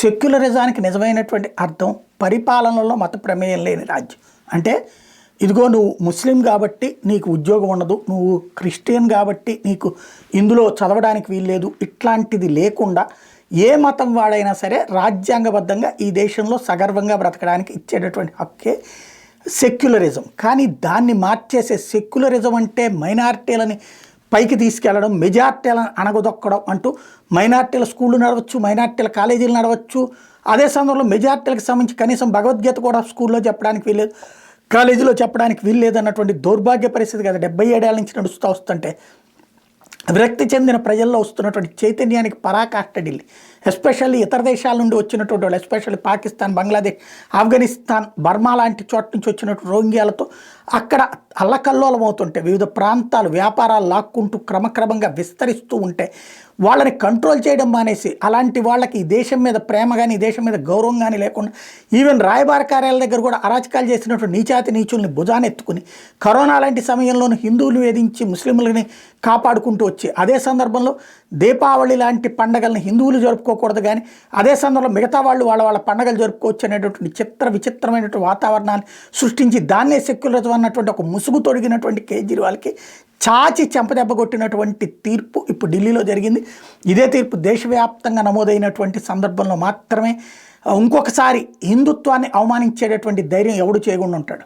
సెక్యులరిజానికి నిజమైనటువంటి అర్థం పరిపాలనలో మత ప్రమేయం లేని రాజ్యం. అంటే ఇదిగో నువ్వు ముస్లిం కాబట్టి నీకు ఉద్యోగం ఉండదు, నువ్వు క్రిస్టియన్ కాబట్టి నీకు ఇందులో చదవడానికి వీల్లేదు, ఇట్లాంటిది లేకుండా ఏ మతం వాడైనా సరే రాజ్యాంగబద్ధంగా ఈ దేశంలో సగర్వంగా బ్రతకడానికి ఇచ్చేటటువంటి హక్కే సెక్యులరిజం. కానీ దాన్ని మార్చేసే సెక్యులరిజం అంటే మైనారిటీలని పైకి తీసుకెళ్లడం, మెజార్టీలను అణగదొక్కడం అంటూ మైనార్టీల స్కూళ్ళు నడవచ్చు, మైనార్టీల కాలేజీలు నడవచ్చు. అదే సమయంలో మెజార్టీలకు సంబంధించి కనీసం భగవద్గీత కూడా స్కూల్లో చెప్పడానికి వీల్లేదు, కాలేజీలో చెప్పడానికి వీల్లేదు అన్నటువంటి దౌర్భాగ్య పరిస్థితి కదా 77 ఏళ్ళ నుంచి నడుస్తూ వస్తుంటే విరక్తి చెందిన ప్రజల్లో వస్తున్నటువంటి చైతన్యానికి పరాకాష్ట ఢిల్లీ. ఎస్పెషల్లీ ఇతర దేశాల నుండి వచ్చినటువంటి వాళ్ళు, ఎస్పెషల్లీ పాకిస్తాన్, బంగ్లాదేశ్, ఆఫ్ఘనిస్తాన్, బర్మా లాంటి చోట నుంచి వచ్చినటువంటి రోహింగ్యాలతో అక్కడ అల్లకల్లోలం అవుతుంటే వివిధ ప్రాంతాలు వ్యాపారాలు లాక్కుంటూ క్రమక్రమంగా విస్తరిస్తూ ఉంటే వాళ్ళని కంట్రోల్ చేయడం మానేసి అలాంటి వాళ్ళకి ఈ దేశం మీద ప్రేమ కానీ ఈ దేశం మీద గౌరవం కానీ లేకుండా ఈవెన్ రాయబార కార్యాలయ దగ్గర కూడా అరాచకాలు చేసినటువంటి నీచాతి నీచుల్ని భుజానెత్తుకుని కరోనా లాంటి సమయంలోనూ హిందువులు వేధించి ముస్లింలని కాపాడుకుంటూ వచ్చి అదే సందర్భంలో దీపావళి లాంటి పండగలను హిందువులు జరుపుకోకూడదు కానీ అదే సందర్భంలో మిగతా వాళ్ళు వాళ్ళ పండగలు జరుపుకోవచ్చు అనేటటువంటి విచిత్రమైనటువంటి వాతావరణాన్ని సృష్టించి దాన్నే సెక్యులరిజం అన్నటువంటి ఒక ముసుగు తొడిగినటువంటి కేజ్రీవాల్కి చాచి చెంపదెబ్బ కొట్టినటువంటి తీర్పు ఇప్పుడు ఢిల్లీలో జరిగింది. ఇదే తీర్పు దేశవ్యాప్తంగా నమోదైనటువంటి సందర్భంలో మాత్రమే ఇంకొకసారి హిందుత్వాన్ని అవమానించేటటువంటి ధైర్యం ఎవడు చేయకుండా ఉంటాడు.